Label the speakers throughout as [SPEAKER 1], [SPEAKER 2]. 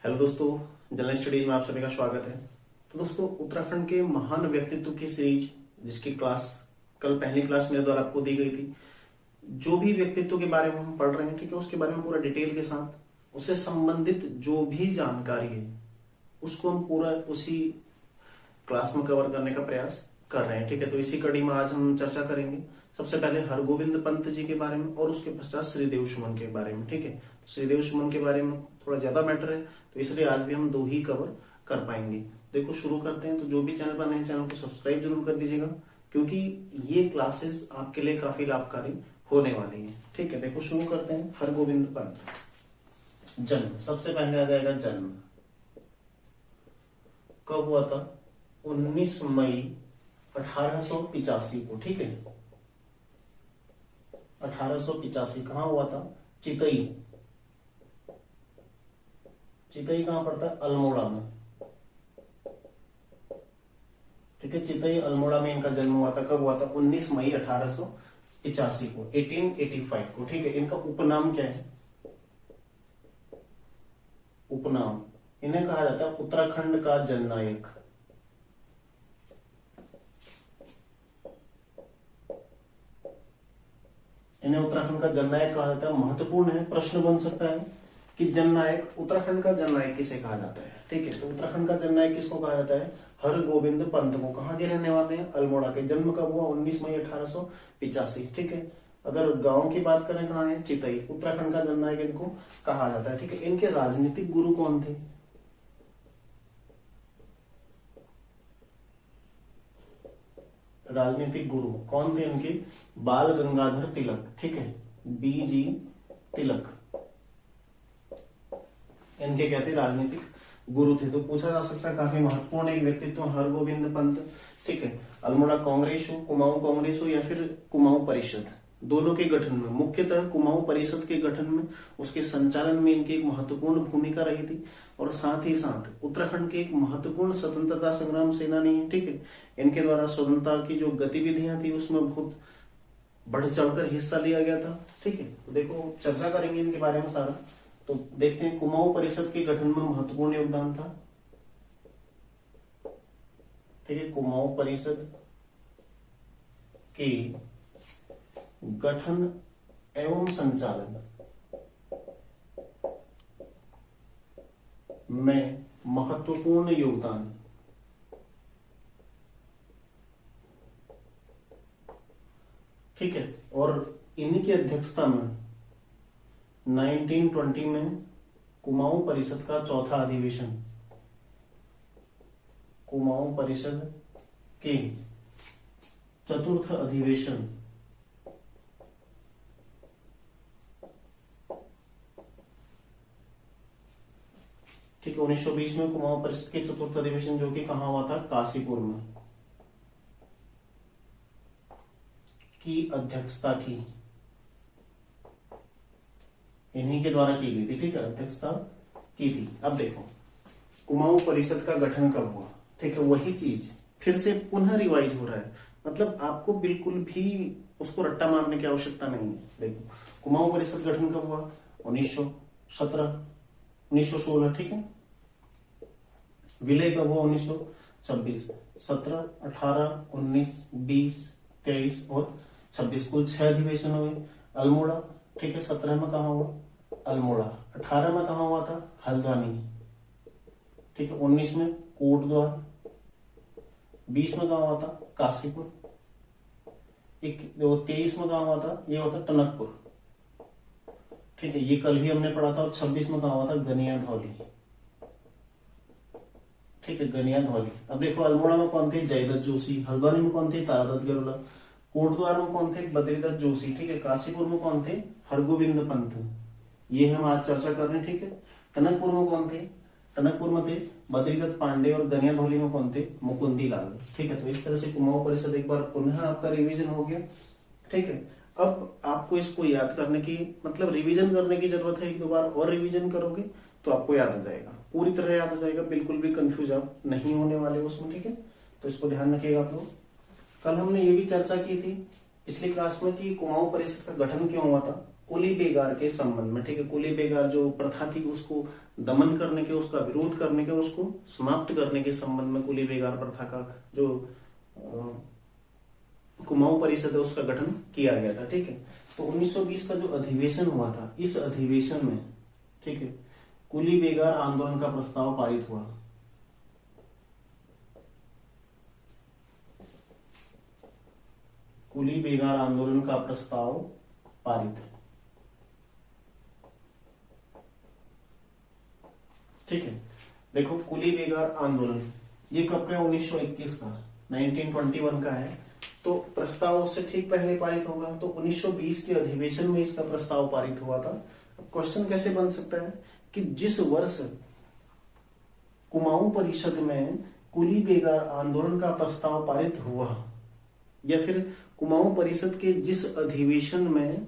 [SPEAKER 1] Hello दोस्तों, general studies में आप सभी का स्वागत है। तो दोस्तों, उत्तराखंड के महान व्यक्तित्व की सीरीज जिसकी क्लास कल पहली क्लास मेरे द्वारा आपको दी गई थी, जो भी व्यक्तित्व के बारे में हम पढ़ रहे हैं, ठीक है, उसके बारे में पूरा डिटेल के साथ उससे संबंधित जो भी जानकारी है उसको हम पूरा उसी क्लास में कवर करने का प्रयास कर रहे हैं। ठीक है, तो इसी कड़ी में आज हम चर्चा करेंगे सबसे पहले हरगोविंद पंत जी के बारे में और उसके पश्चात श्रीदेव सुमन के बारे में। ठीक है, श्रीदेव सुमन के बारे में थोड़ा ज्यादा मैटर है, तो इसलिए आज भी हम दो ही कवर कर पाएंगे। देखो, शुरू करते हैं। तो जो भी चैनल पर नए, चैनल को सब्सक्राइब जरूर कर दीजिएगा, क्योंकि ये क्लासेस आपके लिए काफी लाभकारी होने वाली है। ठीक है, देखो शुरू करते हैं। हरगोविंद पंत, जन्म सबसे पहले आ जाएगा। जन्म कब हुआ था? 19 मई 1885 को। ठीक है, 1885 कहाँ हुआ था? चितई। चितई कहाँ पड़ता है? अल्मोड़ा में। ठीक है, चितई अल्मोड़ा में इनका जन्म हुआ था। कब हुआ था? 19 मई 1885 को, 1885 को। ठीक है, इनका उपनाम क्या है? उपनाम इन्हें कहा जाता है उत्तराखंड का जननायक। इन्हें उत्तराखंड का जननायक कहा जाता है। महत्वपूर्ण है, प्रश्न बन सकता है कि जननायक, उत्तराखंड का जननायक किसे कहा जाता है? ठीक है, तो उत्तराखंड का जननायक किसको कहा जाता है? हरगोविंद पंत को। कहाँ के रहने वाले हैं? अल्मोड़ा के। जन्म कब हुआ? 19 मई 1885। ठीक है, अगर गांव की बात करें, कहाँ है? चितई। उत्तराखंड का जननायक इनको कहा जाता है। ठीक है, इनके राजनीतिक गुरु कौन थे? राजनीतिक गुरु कौन थे इनके? बाल गंगाधर तिलक। ठीक है, बीजी तिलक इनके क्या थे? राजनीतिक गुरु थे। तो पूछा जा सकता है, काफी महत्वपूर्ण एक व्यक्तित्व हरगोविंद पंत। ठीक है, अल्मोड़ा कांग्रेस हो, कुमाऊं कांग्रेस हो, या फिर कुमाऊं परिषद, दोनों के गठन में, मुख्यतः कुमाऊं परिषद के गठन में, उसके संचालन में इनकी एक महत्वपूर्ण भूमिका रही थी। और साथ ही साथ उत्तराखंड के एक महत्वपूर्ण स्वतंत्रता संग्राम सेनानी है। ठीक है, इनके द्वारा स्वतंत्रता की जो गतिविधियां थी उसमें बहुत बढ़ चढ़कर हिस्सा लिया गया था। ठीक है, तो देखो चर्चा करेंगे इनके बारे में सारा। तो देखते हैं, कुमाऊं परिषद के गठन में महत्वपूर्ण योगदान था। ठीक है, कुमाऊं परिषद के गठन एवं संचालन में महत्वपूर्ण योगदान। ठीक है, और इन्हीं की अध्यक्षता में 1920 में कुमाऊं परिषद का चौथा अधिवेशन, कुमाऊं परिषद के चतुर्थ अधिवेशन, ठीक है, 1920 में कुमाऊं परिषद के चतुर्थ अधिवेशन, जो कि कहां हुआ था? काशीपुर में, की अध्यक्षता की इन्हीं के द्वारा की गई थी। ठीक है, अध्यक्षता की थी। अब देखो, कुमाऊं परिषद का गठन कब हुआ? ठीक है, वही चीज फिर से पुनः रिवाइज हो रहा है, मतलब आपको बिल्कुल भी उसको रट्टा मारने की आवश्यकता नहीं है। देखो, कुमाऊं परिषद गठन कब हुआ? 1917, 1916। ठीक है, विलय कब हुआ? 1926। 17, 18, 19, 20, 23 और 26, कुल 6 अधिवेशन हुए। अल्मोड़ा, ठीक है, 17 में कहा हुआ? अल्मोड़ा। 18 में कहा हुआ था? हल्द्वानी। ठीक है, 19 में कोटद्वार। 20 में कहा हुआ था? काशीपुर। 23 में कहा हुआ था? ये होता टनकपुर। ठीक है, ये कल ही हमने पढ़ा था। और 26 में कहा हुआ था? गनियाधौली। ठीक है, गनियाधौली। अब देखो, अल्मोड़ा में कौन थे? जयदत्त जोशी। हल्द्वानी में कौन थे? तारादत्त गरुड़ा। कोटद्वार में कौन थे? बद्रीदत्त जोशी। ठीक है, काशीपुर में कौन थे? हरगोविंद पंत। ये हम आज चर्चा कर रहे हैं। ठीक है, टनकपुर में कौन थे? टनकपुर में थे बद्रीदत्त पांडे। और गनियाधौली में कौन थे? मुकुंदी लाल। ठीक है, तो इस तरह से कुमाऊं परिषद एक बार पुनः आपका रिवीजन हो गया। ठीक है, अब आपको इसको याद करने की, मतलब रिवीजन करने की जरूरत है। एक दो बार और रिवीजन करोगे तो आपको याद हो जाएगा, पूरी तरह याद हो जाएगा, बिल्कुल भी कंफ्यूज आप नहीं होने वाले उसमें। ठीक है, तो इसको ध्यान रखिएगा आप लोग। कल हमने ये भी चर्चा की थी पिछली क्लास में कि कुमाऊं परिषद का गठन क्यों हुआ था। कुली बेगार के संबंध में, ठीक है। कुली बेगार जो प्रथा थी उसको दमन करने के, उसका विरोध करने के, उसको समाप्त करने के संबंध में कुली बेगार प्रथा का जो कुमाऊं परिषद है उसका गठन किया गया था, ठीक है। तो 1920 का जो अधिवेशन हुआ था, इस अधिवेशन में, ठीक है, कुली बेगार आंदोलन का प्रस्ताव पारित हुआ। कुली बेगार आंदोलन का प्रस्ताव पारित, ठीक है। देखो कुली बेगार आंदोलन ये कब का है? 1921 का, 1921 का है। तो प्रस्ताव उससे ठीक पहले पारित होगा, तो 1920 के अधिवेशन में इसका प्रस्ताव पारित हुआ था। क्वेश्चन कैसे बन सकता है कि जिस वर्ष कुमाऊं परिषद में कुली बेगार आंदोलन का प्रस्ताव पारित हुआ, या फिर कुमाऊं परिषद के जिस अधिवेशन में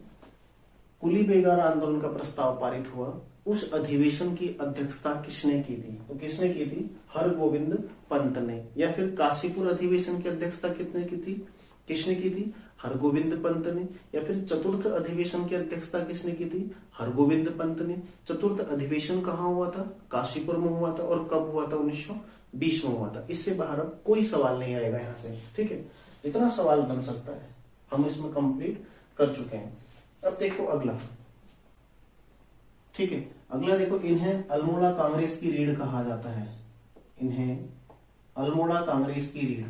[SPEAKER 1] कुली बेगार आंदोलन का प्रस्ताव पारित हुआ, उस अधिवेशन की अध्यक्षता किसने की थी? तो किसने की थी? हरगोविंद पंत ने। या फिर काशीपुर अधिवेशन की अध्यक्षता किसने की थी? किसने की थी? हरगोविंद पंत ने। या फिर चतुर्थ अधिवेशन की अध्यक्षता किसने की थी? हरगोविंद पंत ने। चतुर्थ अधिवेशन कहाँ हुआ था? काशीपुर में हुआ था। और कब हुआ था? 1920 में हुआ था। इससे बाहर अब कोई सवाल नहीं आएगा यहाँ से, ठीक है। जितना सवाल बन सकता है हम इसमें कंप्लीट कर चुके हैं। अब देखो अगला, ठीक है। अगला देखो, इन्हें अल्मोड़ा कांग्रेस की रीढ़ कहा जाता है। इन्हें अल्मोड़ा कांग्रेस की रीढ़,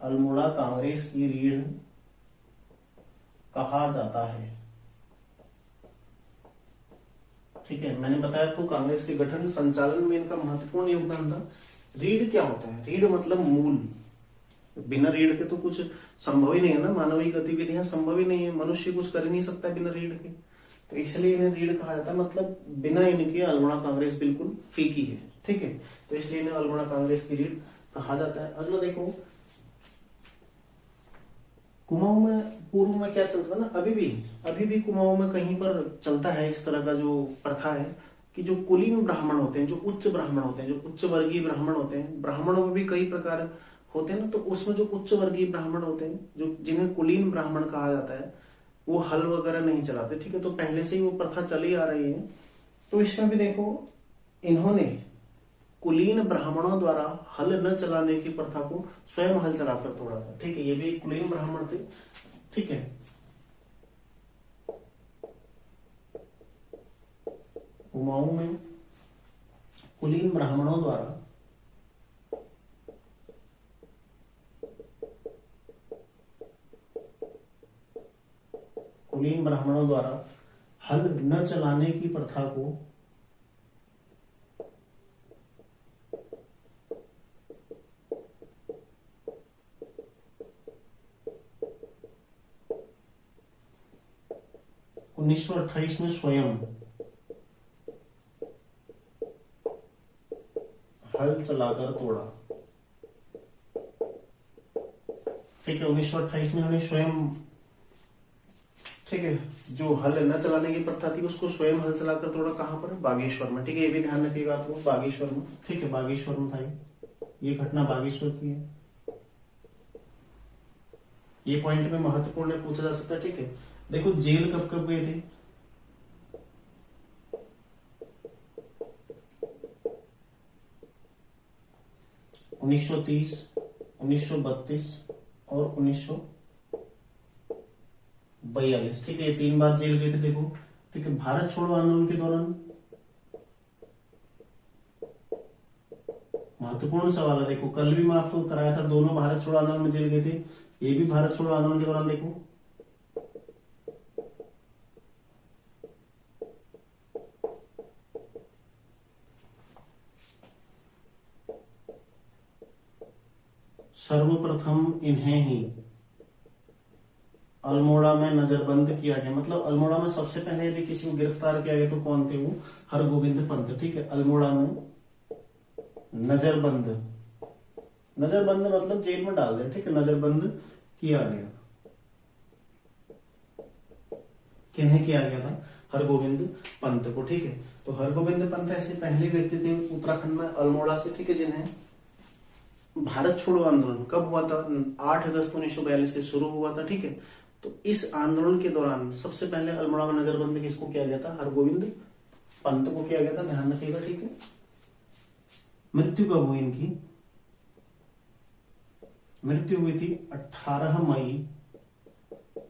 [SPEAKER 1] अल्मोड़ा कांग्रेस की रीढ़ कहा जाता है, ठीक है। मैंने बताया आपको कांग्रेस के गठन संचालन में इनका महत्वपूर्ण योगदान था। रीढ़ क्या होता है? रीढ़ मतलब मूल। बिना रीढ़ के तो कुछ संभव ही नहीं है ना, मानवीय गतिविधियां संभव ही नहीं है, मनुष्य कुछ कर ही नहीं सकता बिना रीढ़ के। तो इसलिए इन्हें रीढ़ कहा जाता है, मतलब बिना इनके अल्मोड़ा कांग्रेस बिल्कुल फीकी है, ठीक है। तो इसलिए इन्हें अल्मोड़ा कांग्रेस की रीढ़ कहा जाता है। अगला देखो, कुमाऊं में पूर्व में क्या चलता था ना, अभी भी कुमाऊं में कहीं पर चलता है इस तरह का जो प्रथा है कि जो कुलीन ब्राह्मण होते हैं, जो उच्च ब्राह्मण होते हैं, जो उच्च वर्गीय ब्राह्मण होते हैं, ब्राह्मणों में भी कई प्रकार होते हैं ना, तो उसमें जो उच्च वर्गीय ब्राह्मण होते हैं, जो जिन्हें कुलीन ब्राह्मण कहा जाता है, वो हल वगैरह नहीं चलाते, ठीक है। तो पहले से ही वो प्रथा चली आ रही है। तो इसमें भी देखो, इन्होंने कुलीन ब्राह्मणों द्वारा हल न चलाने की प्रथा को स्वयं हल चलाकर तोड़ा था, ठीक है। ये भी कुलीन ब्राह्मण थे, ठीक है। कुमाऊं में कुलीन ब्राह्मणों द्वारा हल न चलाने की प्रथा को उन्नीस सौ 28 में स्वयं हल चलाकर तोड़ा, ठीक है। 1928 में उन्होंने स्वयं, ठीक है, जो हल न चलाने की प्रथा थी उसको स्वयं हल चलाकर तोड़ा। कहां पर? बागेश्वर में, ठीक है। ये भी ध्यान रखिएगा आपको, बागेश्वर में, ठीक है। बागेश्वर में था ये घटना, बागेश्वर की है। ये पॉइंट में महत्वपूर्ण है, पूछा जा सकता है, ठीक है। देखो जेल कब कब गए थे? उन्नीस सौ 30, 1932 और 1942, ठीक है। ये 3 बार जेल गए थे, देखो, ठीक है। भारत छोड़ो आंदोलन के दौरान, महत्वपूर्ण सवाल है, देखो कल भी मैं आपको कराया था, दोनों भारत छोड़ो आंदोलन में जेल गए थे। ये भी भारत छोड़ो आंदोलन के दौरान, देखो सर्वप्रथम इन्हें ही अल्मोड़ा में नजरबंद किया गया। मतलब अल्मोड़ा में सबसे पहले यदि किसी को गिरफ्तार किया गया तो कौन थे? वो हरगोविंद पंत, ठीक है। अल्मोड़ा में नजरबंद, नजरबंद मतलब जेल में डाल दिया, ठीक है, नजरबंद किया गया। किन्हें किया गया था? हरगोविंद पंत को, ठीक है। तो हरगोविंद पंत ऐसे पहले व्यक्ति थे उत्तराखंड में अल्मोड़ा से, ठीक है, जिन्हें भारत छोड़ो आंदोलन कब हुआ था? 8 अगस्त 1942 से शुरू हुआ था, ठीक है। तो इस आंदोलन के दौरान सबसे पहले अल्मोड़ा में नजरबंद किसको किया गया था? हरगोविंद पंत को किया गया था, ध्यान रखिएगा, ठीक है। मृत्यु कब हुई इनकी? मृत्यु हुई थी 18 मई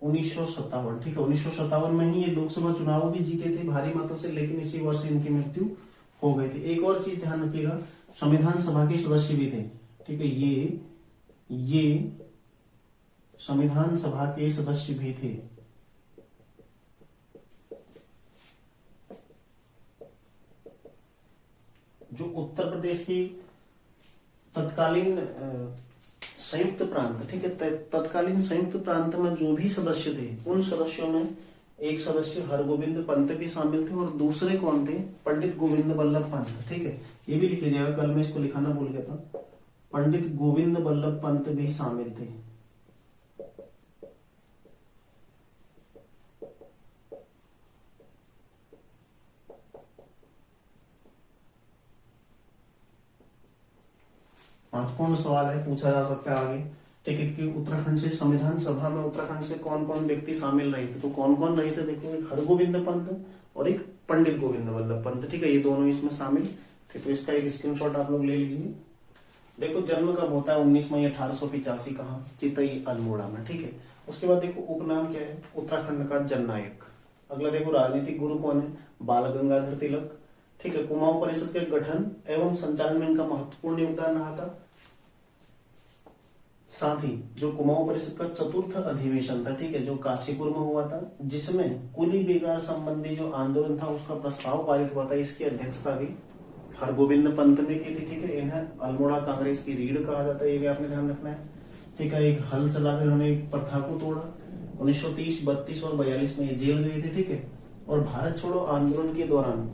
[SPEAKER 1] 1957, ठीक है। 1957 में ही ये लोकसभा चुनाव भी जीते थे भारी मतों से, लेकिन इसी वर्ष इनकी मृत्यु हो गई थी। एक और चीज ध्यान रखिएगा, संविधान सभा के सदस्य भी थे, ठीक है। ये संविधान सभा के सदस्य भी थे। जो उत्तर प्रदेश की तत्कालीन संयुक्त प्रांत, ठीक है, तत्कालीन संयुक्त प्रांत में जो भी सदस्य थे, उन सदस्यों में एक सदस्य हरगोविंद पंत भी शामिल थे, और दूसरे कौन थे? पंडित गोविंद बल्लभ पंत, ठीक है। ये भी लिख लीजिएगा, कल मैं इसको लिखाना भूल गया था। पंडित गोविंद बल्लभ पंत भी शामिल थे। महत्वपूर्ण सवाल है, पूछा जा सकता है आगे, ठीक है, कि उत्तराखंड से संविधान सभा में उत्तराखंड से कौन कौन व्यक्ति शामिल रहे थे? तो कौन कौन रहे थे? देखो, एक हरगोविंद पंत और एक पंडित गोविंद बल्लभ पंत, ठीक है, ये दोनों इसमें शामिल थे। तो इसका एक स्क्रीनशॉट आप लोग ले लीजिए। देखो, जन्म कब होता है? 19 मई 1885, कहाँ? चितई अल्मोड़ा में, ठीक है। उसके बाद देखो, उपनाम क्या है? उत्तराखंड का जननायक। अगला देखो, राजनीतिक गुरु कौन है? बाल गंगाधर तिलक, ठीक है। कुमाऊं परिषद के गठन एवं संचालन में इनका महत्वपूर्ण योगदान रहा था। साथ ही जो कुमाऊं परिषद का चतुर्थ अधिवेशन था, ठीक है, जो काशीपुर में हुआ था, जिसमें कुली बेगार संबंधी जो आंदोलन था उसका प्रस्ताव पारित हुआ था, इसकी अध्यक्षता भी हरगोविंद पंत ने की थी, ठीक है। इन्हें अल्मोड़ा कांग्रेस की रीढ़ कहा जाता है, ये भी आपने ध्यान रखना है, ठीक है। एक हल चलाकर उन्होंने एक प्रथा को तोड़ा। 1930, 32 और 42 में ये जेल गए थे, ठीक है। और भारत छोड़ो आंदोलन के दौरान,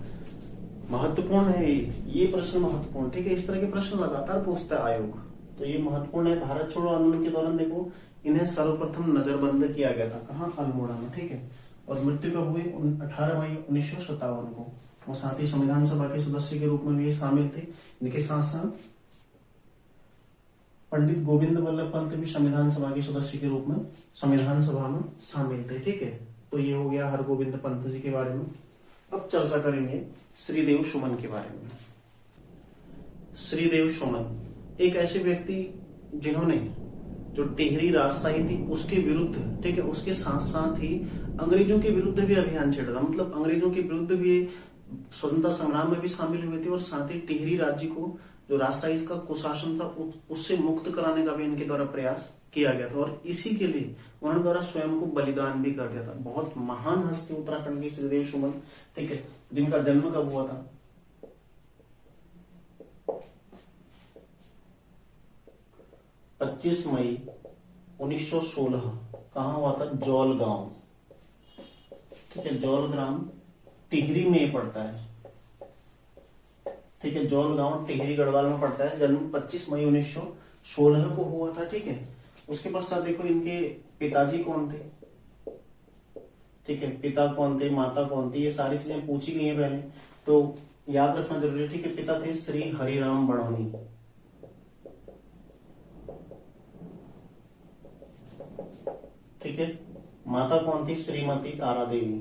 [SPEAKER 1] महत्वपूर्ण है ये प्रश्न, महत्वपूर्ण, ठीक है, इस तरह के प्रश्न लगातार पूछता है आयोग, तो ये महत्वपूर्ण है। भारत छोड़ो आंदोलन के दौरान देखो, इन्हें सर्वप्रथम नजरबंद किया गया था, कहाँ? अल्मोड़ा में, ठीक है। और मृत्यु कब हुई? 18 मई 1957 को। और साथ ही संविधान सभा के सदस्य के रूप में भी शामिल थे। इनके साथ साथ पंडित गोविंद बल्लभ पंत भी संविधान सभा के सदस्य के रूप में संविधान सभा में शामिल थे, ठीक है। तो ये हो गया हरगोविंद पंत जी के बारे में। अब चर्चा करेंगे श्रीदेव सुमन के बारे में। श्रीदेव सुमन एक ऐसे व्यक्ति जिन्होंने जो टिहरी राजशाही थी उसके विरुद्ध, ठीक है, उसके साथ साथ ही अंग्रेजों के विरुद्ध भी अभियान छेड़ा था। मतलब अंग्रेजों के विरुद्ध भी स्वतंत्रता संग्राम में भी शामिल हुए थे, और साथ ही टिहरी राज्य को, जो राजशाही का कुशासन था, उससे मुक्त कराने का भी इनके द्वारा प्रयास किया गया था। और इसी के लिए उन्होंने द्वारा स्वयं को बलिदान भी कर दिया था। बहुत महान हस्ती उत्तराखंड की श्रीदेव सुमन, ठीक है, जिनका जन्म कब हुआ था? 25 मई 1916, कहाँ हुआ था? जौल गांव, ठीक है, जौल ग्राम टिहरी में ये पड़ता है, ठीक है। जौल गांव टिहरी गढ़वाल में पड़ता है। जन्म 25 मई 1916 को हुआ था, ठीक है। उसके पश्चात देखो, इनके पिताजी कौन थे, ठीक है, पिता कौन थे, माता कौन थी, ये सारी चीजें पूछी गई है पहले, तो याद रखना जरूरी है, ठीक है। पिता थे श्री हरिराम बड़ौनी, ठीक है। माता कौन थी? श्रीमती तारा देवी,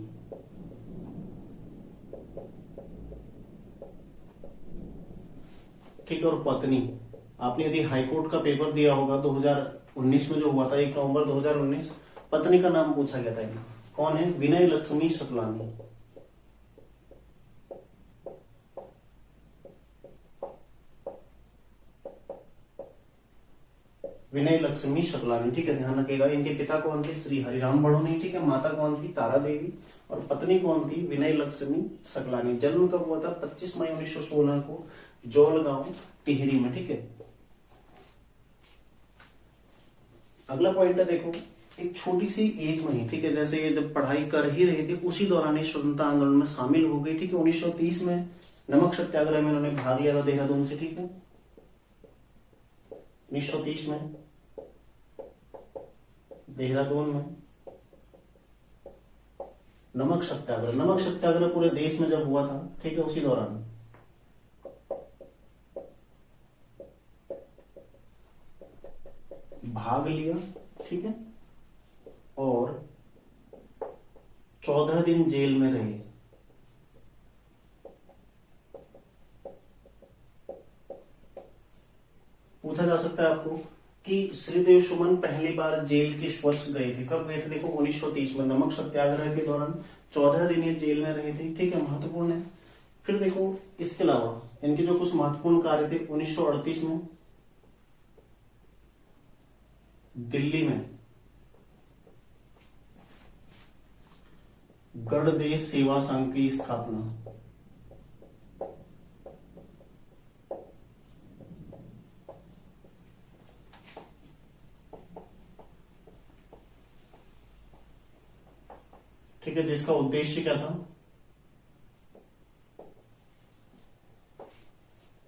[SPEAKER 1] ठीक है। और पत्नी, आपने यदि हाईकोर्ट का पेपर दिया होगा 2019 में जो हुआ था, 1 नवंबर 2019, पत्नी का नाम पूछा गया था, कौन है? विनय लक्ष्मी शुक्लानी, विनय लक्ष्मी शुक्लानी, ठीक है, ध्यान रखिएगा। इनके पिता कौन थे? श्री हरिराम बड़ौनी, ठीक है। माता कौन थी? तारा देवी, और पत्नी कौन थी? विनय लक्ष्मी शुक्लानी। जन्म कब हुआ था? 25 मई 1916 को जौल गांव टिहरी में, ठीक है। अगला पॉइंट है, देखो, एक छोटी सी एज में ही, ठीक है, जैसे ये जब पढ़ाई कर ही रहे थे उसी दौरान स्वतंत्रता आंदोलन में शामिल हो गई, ठीक है। 1930 में नमक सत्याग्रह में उन्होंने भाग लिया था देहरादून से, ठीक है। 1930 में देहरादून में नमक सत्याग्रह पूरे देश में जब हुआ था, ठीक है, उसी दौरान भाग लिया, ठीक है, और 14 दिन जेल में रहे। पूछा जा सकता है आपको कि श्रीदेव सुमन पहली बार जेल किस वर्ष गए थे, कब गए थे? देखो 1930 में नमक सत्याग्रह के दौरान 14 दिन ये जेल में रहे थे, ठीक है, महत्वपूर्ण है। फिर देखो इसके अलावा इनके जो कुछ महत्वपूर्ण कार्य थे, 1938 में दिल्ली में गणदेश सेवा संघ की स्थापना, ठीक है, जिसका उद्देश्य क्या था?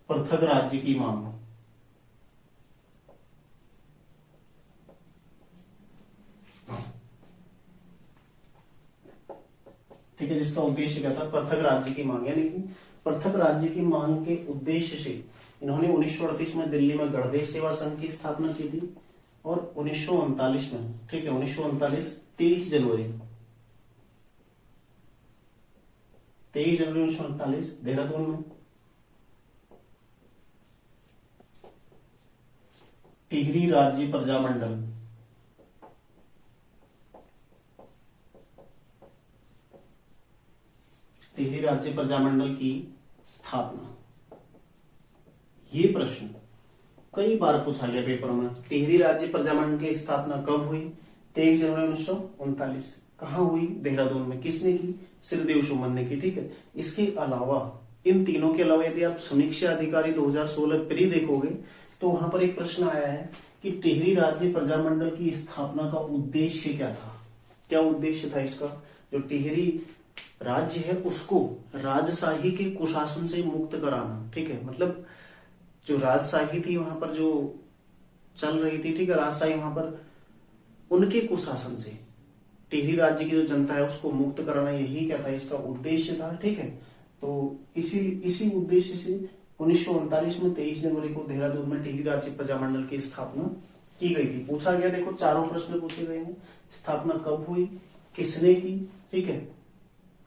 [SPEAKER 1] पृथक राज्य की मांग। ठीक है, जिसका उद्देश्य क्या था? पृथक राज्य की मांग। यानी कि पृथक राज्य की मांग के उद्देश्य से इन्होंने 1938 में दिल्ली में गणदेश सेवा संघ की स्थापना की थी, और 1939 में, ठीक है, 1939 23 जनवरी 1939 देहरादून में टिहरी राज्य प्रजामंडल, टिहरी राज्य प्रजामंडल की स्थापना। ये प्रश्न कई बार पूछा गया पेपर में। टिहरी राज्य प्रजामंडल की स्थापना कब हुई? 23 जनवरी 1939। कहाँ हुई? देहरादून में। किसने की? श्रीदेव सुमन ने की, ठीक है। इसके अलावा, इन तीनों के अलावा यदि आप समीक्षा अधिकारी 2016 प्री देखोगे तो वहां पर एक प्रश्न आया है कि टिहरी राज्य प्रजामंडल की स्थापना का उद्देश्य क्या था? क्या उद्देश्य था इसका? जो टिहरी राज्य है उसको राजशाही के कुशासन से मुक्त कराना, ठीक है। मतलब जो राजशाही थी वहां पर जो चल रही थी, ठीक है, राजशाही वहां पर उनके कुशासन से टिहरी राज्य की जो जनता है उसको मुक्त कराना, यही क्या था? इसका उद्देश्य था, ठीक है। तो इसी उद्देश्य से 1939 में 23 जनवरी को देहरादून में टिहरी राज्य प्रजामंडल की स्थापना की गई थी। पूछा गया, देखो चारों प्रश्न पूछे गए हैं। स्थापना कब हुई, किसने की, ठीक है,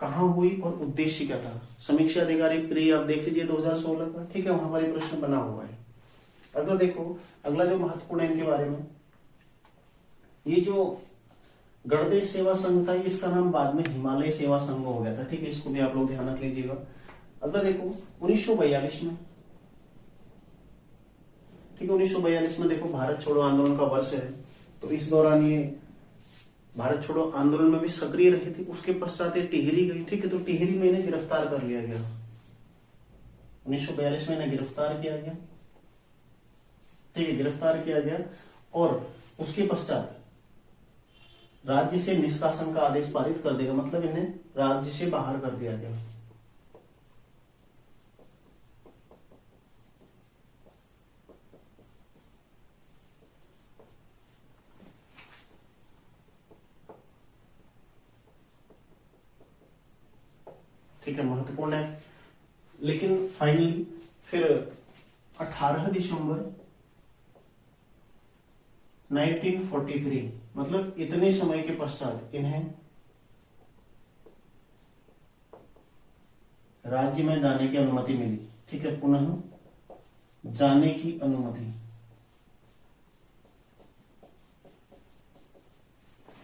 [SPEAKER 1] कहाँ हुई और उद्देश्य क्या था? समीक्षा अधिकारी प्री आप देख लीजिए 2016 का, ठीक है, वहां पर ये प्रश्न बना हुआ है। अगला देखो, अगला जो महत्वपूर्ण है इनके बारे में, ये जो गणदेश सेवा संघ था इसका नाम बाद में हिमालय सेवा संघ हो गया था, ठीक है, इसको भी आप लोग ध्यान रख लीजिएगा। अगला देखो 1942 में, ठीक है, 1942 में देखो भारत छोड़ो आंदोलन का वर्ष है, तो इस दौरान ये भारत छोड़ो आंदोलन में भी सक्रिय रहे थे। उसके पश्चात ये टिहरी गई, ठीक है, तो टिहरी में इन्हें गिरफ्तार कर लिया गया। 1942 में इन्हें गिरफ्तार किया गया, ठीक है, गिरफ्तार किया गया, और उसके पश्चात राज्य से निष्कासन का आदेश पारित कर देगा, मतलब इन्हें राज्य से बाहर कर दिया गया। ठीक है, महत्वपूर्ण है। लेकिन फाइनली फिर 18 दिसंबर 1943, मतलब इतने समय के पश्चात इन्हें राज्य में जाने की अनुमति मिली, ठीक है, पुनः जाने की अनुमति,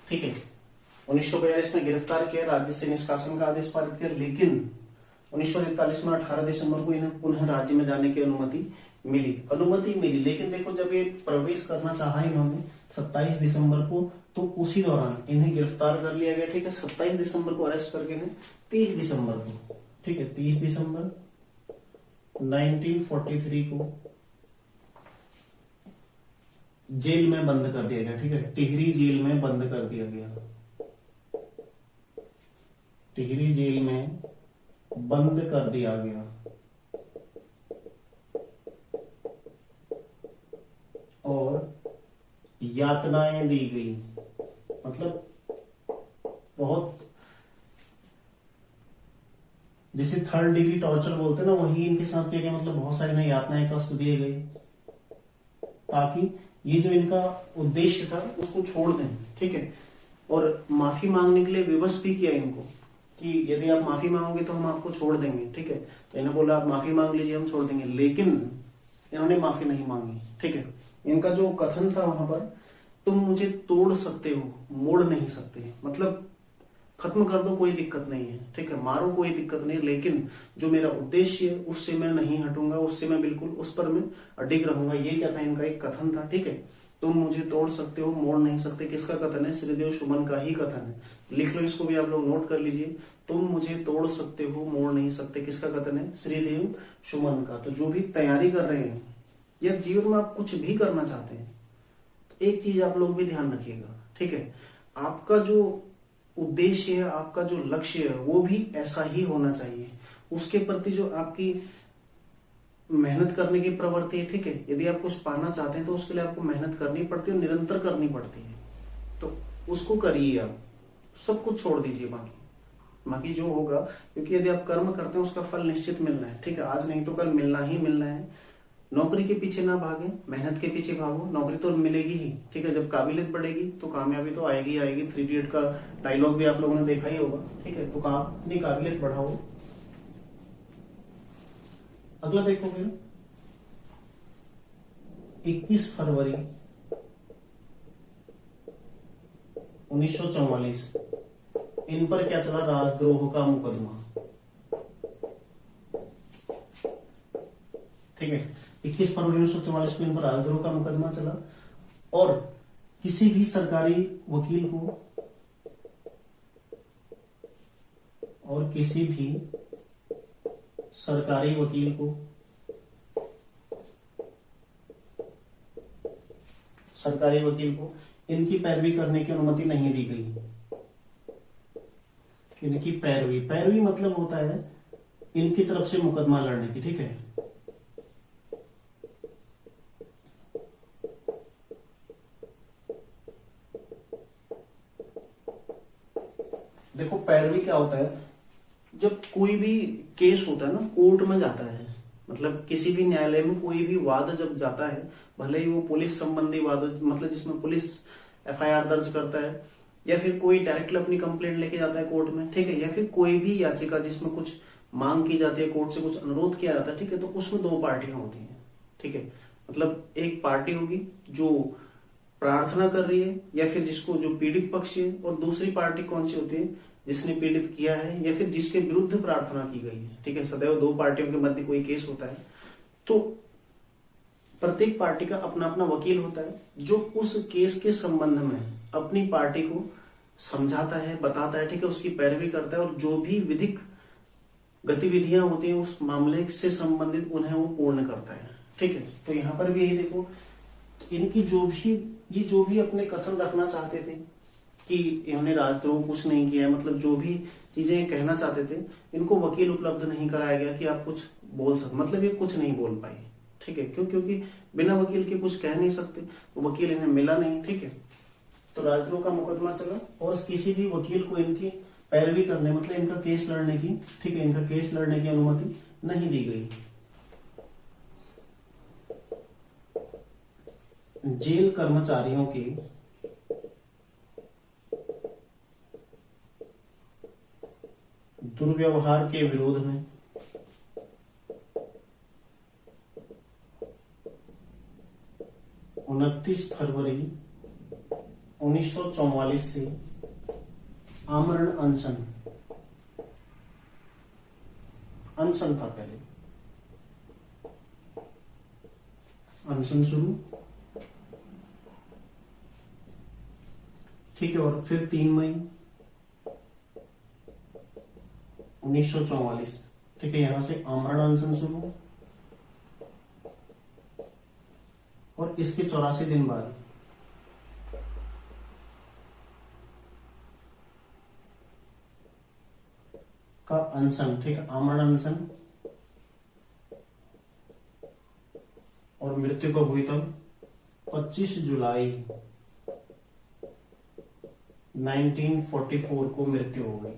[SPEAKER 1] ठीक है। 1942 में गिरफ्तार किया, राज्य से निष्कासन का आदेश पारित किया, लेकिन 1943 में 18 दिसंबर को इन्हें पुनः राज्य में जाने की अनुमति मिली। लेकिन देखो जब ये प्रवेश करना चाहा इन्होंने 27 दिसंबर को, तो उसी दौरान इन्हें गिरफ्तार कर लिया गया, ठीक है। 27 दिसंबर को अरेस्ट करके इन्हें 30 दिसंबर को, ठीक है, 30 दिसंबर 1943 को जेल में बंद कर दिया गया, ठीक है, टिहरी जेल में बंद कर दिया गया, टिहरी जेल में बंद कर दिया गया, और यातनाएं दी गई। मतलब बहुत, जिसे 3rd डिग्री टॉर्चर बोलते हैं ना, वही इनके साथ किया गया। मतलब बहुत सारी ना यातनाएं, कष्ट दिए गए, ताकि ये जो इनका उद्देश्य था उसको छोड़ दें, ठीक है। और माफी मांगने के लिए विवश भी किया इनको कि यदि आप माफी मांगोगे तो हम आपको छोड़ देंगे, ठीक है। तो इन्होंने बोला आप माफी मांग लीजिए, हम छोड़ देंगे, लेकिन इन्होंने माफी नहीं मांगी, ठीक है। इनका जो कथन था वहां पर, तुम मुझे तोड़ सकते हो, मोड़ नहीं सकते, मतलब खत्म कर दो कोई दिक्कत नहीं है, ठीक है, मारो कोई दिक्कत नहीं, लेकिन जो मेरा उद्देश्य है उससे मैं नहीं हटूंगा, उससे मैं बिल्कुल उस पर मैं अडिग रहूंगा। ये क्या था, इनका एक कथन था, ठीक है। तुम मुझे तोड़ सकते हो, मोड़ नहीं सकते, किसका कथन है, श्रीदेव सुमन का ही कथन है। लिख लो इसको भी, आप लोग नोट कर लीजिए। तुम मुझे तोड़ सकते हो, मोड़ नहीं सकते, किसका कथन है, श्रीदेव सुमन का। तो जो भी तैयारी कर रहे हैं या जीवन में आप कुछ भी करना चाहते हैं, तो एक चीज आप लोग भी ध्यान रखिएगा, ठीक है। आपका जो उद्देश्य है, आपका जो लक्ष्य है, वो भी ऐसा ही होना चाहिए। उसके प्रति जो आपकी मेहनत करने की प्रवृत्ति है, ठीक है। यदि आप कुछ पाना चाहते हैं तो उसके लिए आपको मेहनत करनी पड़ती है और निरंतर करनी पड़ती है, तो उसको करिए। आप सब कुछ छोड़ दीजिए, बाकी जो होगा, क्योंकि यदि आप कर्म करते हैं उसका फल निश्चित मिलना है, ठीक है। आज नहीं तो कल मिलना ही मिलना है। नौकरी के पीछे ना भागे, मेहनत के पीछे भागो, नौकरी तो मिलेगी ही, ठीक है। जब काबिलियत बढ़ेगी तो कामयाबी तो आएगी ही आएगी। 3 इडियट का डायलॉग भी आप लोगों ने देखा ही होगा, ठीक है। तो अपनी काबिलियत बढ़ाओ। अगला देखो फिर 21 फरवरी 1944 इन पर क्या चला, राजद्रोह का मुकदमा, ठीक है। 21 फरवरी 1944 को इन पर राजद्रोह का मुकदमा चला और किसी भी सरकारी वकील को इनकी पैरवी करने की अनुमति नहीं दी गई। इनकी पैरवी मतलब होता है इनकी तरफ से मुकदमा लड़ने की, ठीक है। देखो पैरवी क्या होता है, जब कोई भी केस होता है ना, कोर्ट में जाता है, मतलब किसी भी न्यायालय में कोई भी वाद जब जाता है, भले ही वो पुलिस संबंधी वाद, मतलब जिसमें पुलिस एफआईआर दर्ज करता है, या फिर कोई डायरेक्टली अपनी कंप्लेंट लेके जाता है कोर्ट में, ठीक है, या फिर कोई भी याचिका जिसमें कुछ मांग की जाती है, कोर्ट से कुछ अनुरोध किया जाता है, ठीक है, तो उसमें 2 पार्टियां होती हैं, ठीक है। मतलब एक पार्टी होगी जो प्रार्थना कर रही है, या फिर जिसको जो पीड़ित पक्ष है, और दूसरी पार्टी कौन सी होती है, जिसने पीड़ित किया है या फिर जिसके विरुद्ध प्रार्थना की गई है, ठीक है। सदैव 2 पार्टियों के मध्य कोई केस होता है तो प्रत्येक पार्टी का अपना अपना वकील होता है, जो उस केस के संबंध में अपनी पार्टी को समझाता है, बताता है, ठीक है, उसकी पैरवी करता है, और जो भी विधिक गतिविधियां होती हैं उस मामले से संबंधित उन्हें वो पूर्ण करता है, ठीक है। तो यहाँ पर भी यही देखो, इनकी जो भी अपने कथन रखना चाहते थे कि इन्होंने राजद्रोह कुछ नहीं किया, मतलब जो भी चीजें कहना चाहते थे, इनको वकील उपलब्ध नहीं कराया गया कि आप कुछ बोल सकते, मतलब ये कुछ नहीं बोल पाए, ठीक है। क्योंकि बिना वकील के कुछ कह नहीं सकते, तो वकील इन्हें मिला नहीं, ठीक है। तो राजद्रोह का मुकदमा चला और किसी भी वकील को इनकी पैरवी करने, मतलब इनका केस लड़ने की, ठीक है, इनका केस लड़ने की अनुमति नहीं दी गई। जेल कर्मचारियों के दुर्व्यवहार के विरोध में उनतीस फरवरी 1944 से आमरण अनशन था, पहले अनशन शुरू, ठीक है। और फिर 3 मई 1944, ठीक है, यहां से आमरण अनशन शुरू, और इसके 84 दिन बाद का अनशन, ठीक है, आमरण अनशन, और मृत्यु कब हुई तब 25 जुलाई 1944 को मृत्यु हो गई।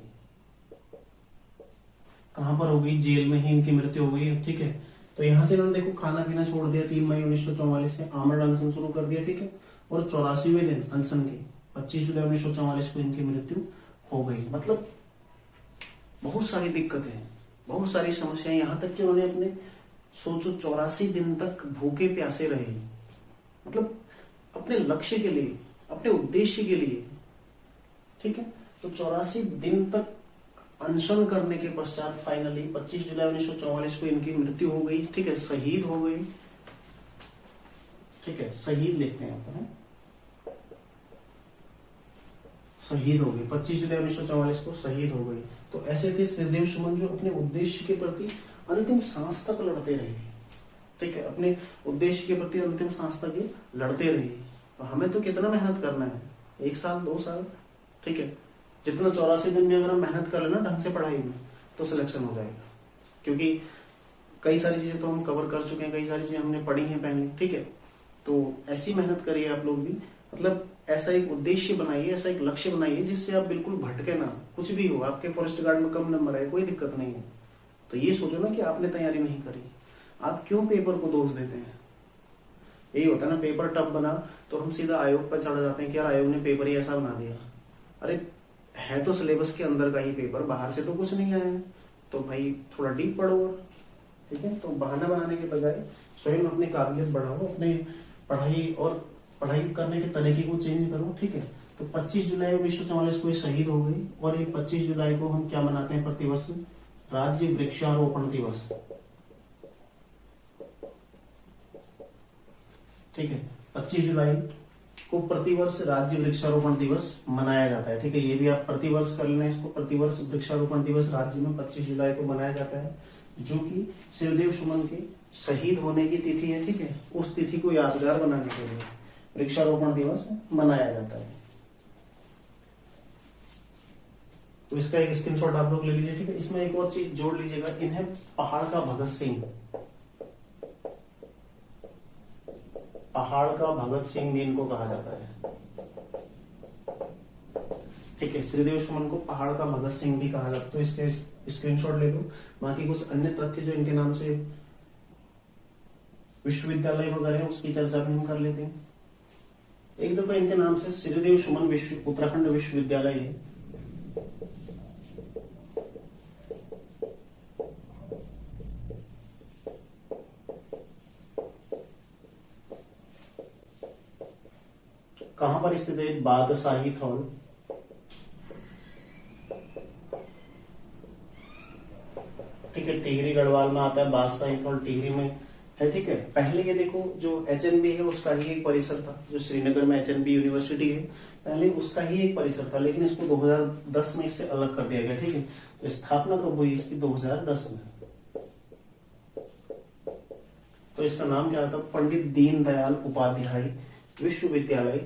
[SPEAKER 1] कहां पर हो गई, जेल में ही इनकी मृत्यु हो गई, ठीक है। तो यहाँ से इन्होंने देखो खाना पीना छोड़ दिया 3 मई 1944 से, आमरण अनशन शुरू कर दिया, ठीक है। और 84वें दिन अनशन के 25 जुलाई 1944 को इनकी मृत्यु हो गई। मतलब बहुत सारी दिक्कतें, बहुत सारी समस्याएं, यहाँ तक कि उन्होंने अपने सोचो 84 दिन तक भूखे प्यासे रहे, मतलब अपने लक्ष्य के लिए, अपने उद्देश्य के लिए, ठीक है। तो 84 दिन तक अनशन करने के पश्चात फाइनली 25 जुलाई 1944 को इनकी मृत्यु हो गई, ठीक है, शहीद हो गई, ठीक है, शहीद लिखते हैं यहाँ पर, शहीद हो गई 25 जुलाई 1944 को शहीद हो गई। तो ऐसे थे श्रीदेव सुमन जो अपने उद्देश्य के प्रति अंतिम सांस तक लड़ते रहे, ठीक है, अपने उद्देश्य के प्रति अंतिम सांस तक ये लड़ते रहे। तो हमें तो कितना मेहनत करना है, 1 साल 2 साल, ठीक है, जितना 84 दिन में अगर हम मेहनत कर लेना ढंग से पढ़ाई में तो सिलेक्शन हो जाएगा, क्योंकि कई सारी चीजें तो हम कवर कर चुके हैं, कई सारी चीजें हमने पढ़ी हैं पहले, ठीक है। तो ऐसी मेहनत करिए आप लोग भी, मतलब ऐसा एक उद्देश्य बनाइए, ऐसा एक लक्ष्य बनाइए जिससे आप बिल्कुल भटके ना। कुछ भी हो, आपके फॉरेस्ट गार्ड में कम नंबर आए, कोई दिक्कत नहीं है, तो ये सोचो ना कि आपने तैयारी नहीं करी, आप क्यों पेपर को दोष देते हैं। यही होता है ना, पेपर टफ बना तो हम सीधा आयोग पर चढ़ जाते हैं कि यार आयोग ने पेपर ही ऐसा बना दिया। अरे है तो सिलेबस के अंदर का ही पेपर, बाहर से तो कुछ नहीं आया है, तो भाई थोड़ा डीप पढ़ो, और ठीक है। तो बहाना बनाने के बजाय स्वयं अपनी काबिलियत बढ़ाओ, अपने पढ़ाई करने के तरीके को चेंज करो, ठीक है। तो 25 जुलाई 1944 को ये शहीद हो गई, और ये 25 जुलाई को हम क्या मनाते हैं प्रतिवर्ष, राज्य वृक्षारोपण दिवस, ठीक है। 25 जुलाई को प्रतिवर्ष राज्य वृक्षारोपण दिवस मनाया जाता है, ठीक है। ये भी आप प्रतिवर्ष कर लेना इसको, प्रतिवर्ष वृक्षारोपण दिवस राज्य में 25 जुलाई को मनाया जाता है, जो कि श्रीदेव सुमन के शहीद होने की तिथि है, ठीक है। उस तिथि को यादगार बनाने के लिए वृक्षारोपण दिवस मनाया जाता है। तो इसका एक स्क्रीनशॉट आप लोग ले लीजिए, ठीक है। इसमें एक और चीज जोड़ लीजिएगा, इन्हें पहाड़ का भगत सिंह, पहाड़ का भगत सिंह भी इनको कहा जाता है, ठीक है। श्रीदेव सुमन को पहाड़ का भगत सिंह भी कहा जाता है, तो इसके स्क्रीनशॉट ले लो। बाकी कुछ अन्य तथ्य जो इनके नाम से विश्वविद्यालय वगैरह उसकी चर्चा भी हम कर लेते हैं। एक दफा इनके नाम से श्रीदेव सुमन उत्तराखंड विश्वविद्यालय है, कहां पर स्थित है, बादशाही थौल, ठीक है, टिहरी गढ़वाल में आता है, बादशाही थौल टिहरी में है, ठीक है। पहले ये देखो जो एचएनबी है उसका ही एक परिसर था, जो श्रीनगर में एचएनबी यूनिवर्सिटी है, पहले उसका ही एक परिसर था, लेकिन इसको 2010 में इससे अलग कर दिया गया, ठीक है। तो स्थापना कब हुई इसकी, 2010 में। तो इसका नाम क्या था, पंडित दीनदयाल उपाध्याय विश्वविद्यालय,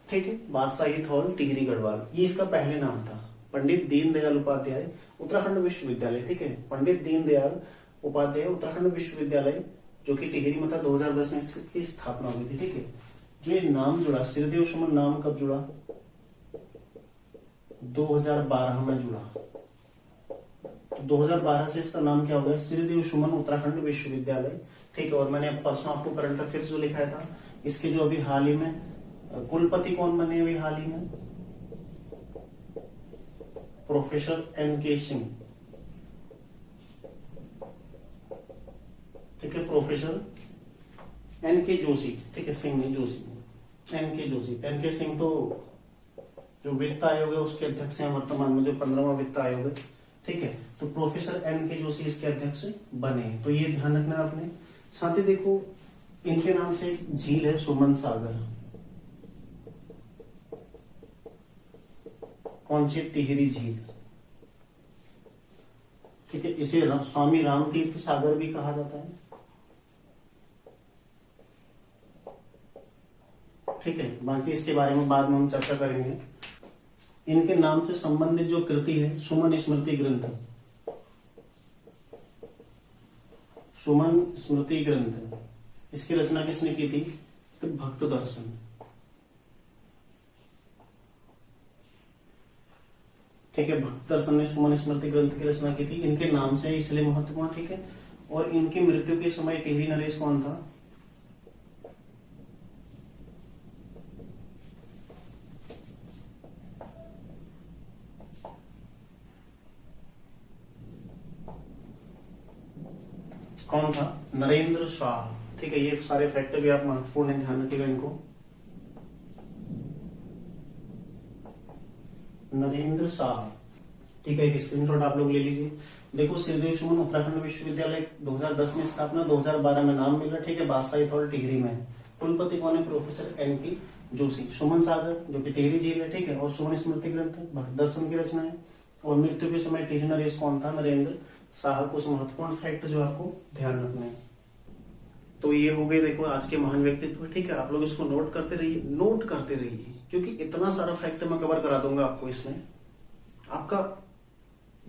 [SPEAKER 1] ठीक है, बादशाही थौल टिहरी गढ़वाल, ये इसका पहले नाम था, पंडित दीनदयाल उपाध्याय उत्तराखंड विश्वविद्यालय, ठीक है। पंडित दीनदयाल उपाध्याय उत्तराखंड विश्वविद्यालय जो कि टिहरी में था, 2010 में इसकी स्थापना हुई थी, ठीक है। जो ये नाम जुड़ा, श्रीदेव सुमन नाम कब जुड़ा, 2012 में जुड़ा। तो 2012 से इसका नाम क्या हो गया, श्रीदेव सुमन उत्तराखंड विश्वविद्यालय, ठीक है। और मैंने परसों आपको करंट अफेयर्स जो लिखाया था, इसके जो अभी हाल ही में कुलपति कौन बने अभी हाल ही में, प्रोफेसर एन.के. सिंह, ठीक है, प्रोफेसर एन.के. जोशी, ठीक है, सिंह नहीं जोशी, एन.के. जोशी। एन.के. सिंह तो जो वित्त आयोग है उसके अध्यक्ष हैं वर्तमान में, जो 15वां वित्त आयोग है, ठीक है। तो प्रोफेसर एन.के. जोशी इसके अध्यक्ष बने, तो ये ध्यान रखना आपने। साथ ही देखो इनके नाम से एक झील है, सुमन सागर, कौन सी, टिहरी झील, ठीक है। इसे स्वामी रामतीर्थ सागर भी कहा जाता है, ठीक है। बाकी इसके बारे में बाद में हम चर्चा करेंगे। इनके नाम से संबंधित जो कृति है, सुमन स्मृति ग्रंथ, सुमन स्मृति ग्रंथ, इसकी रचना किसने की थी, तो भक्त दर्शन, ठीक है। भक्त दर्शन ने सुमन स्मृति ग्रंथ की रचना की थी, इनके नाम से इसलिए महत्वपूर्ण, ठीक है। और इनकी मृत्यु के समय टिहरी नरेश कौन था? कौन था? नरेंद्र शाह। ठीक है, ये सारे फैक्टर भी आप महत्वपूर्ण है, ध्यान रखिएगा इनको। नरेंद्र शाह। ठीक है, एक स्क्रीनशॉट आप लोग ले लीजिए। देखो, श्रीदेव सुमन उत्तराखंड विश्वविद्यालय 2010 में स्थापना, 2012 में नाम मिला। ठीक है, बादशाही थॉल टिहरी में। कुलपति कौन है? Professor NP Joshi. सुमन सागर जो कि टिहरी झील है। ठीक है, और सुमन स्मृति ग्रंथ भक्त दर्शन की रचना है। और मृत्यु के समय टिहरी नरेश कौन था? नरेंद्र शाह। कुछ महत्वपूर्ण फैक्ट जो आपको ध्यान रखना है। तो ये हो गए देखो आज के महान व्यक्तित्व। ठीक है, आप लोग इसको नोट करते रहिए, नोट करते रहिए, क्योंकि इतना सारा फैक्ट मैं कवर करा दूंगा आपको। इसमें आपका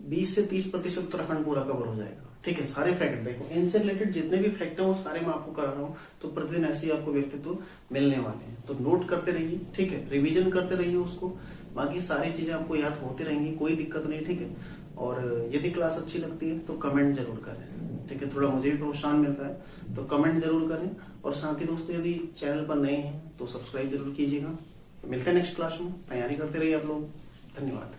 [SPEAKER 1] 20 से 30% उत्तराखंड पूरा कवर हो जाएगा। ठीक है, सारे फैक्ट देखो, इनसे रिलेटेड जितने भी फैक्ट है वो सारे मैं आपको करा रहा हूँ। तो प्रतिदिन ऐसे ही आपको व्यक्तित्व मिलने वाले हैं। तो नोट करते रहिए। ठीक है, रिवीजन करते रहिए उसको। बाकी सारी चीजें आपको याद होती रहेंगी, कोई दिक्कत नहीं। ठीक है, और यदि क्लास अच्छी लगती है तो कमेंट जरूर करें। ठीक है, थोड़ा मुझे भी प्रोत्साहन मिलता है, तो कमेंट जरूर करें। और साथ ही दोस्तों, यदि चैनल पर नए हैं तो सब्सक्राइब जरूर कीजिएगा। मिलते हैं नेक्स्ट क्लास में। तैयारी करते रहिए आप लोग। धन्यवाद।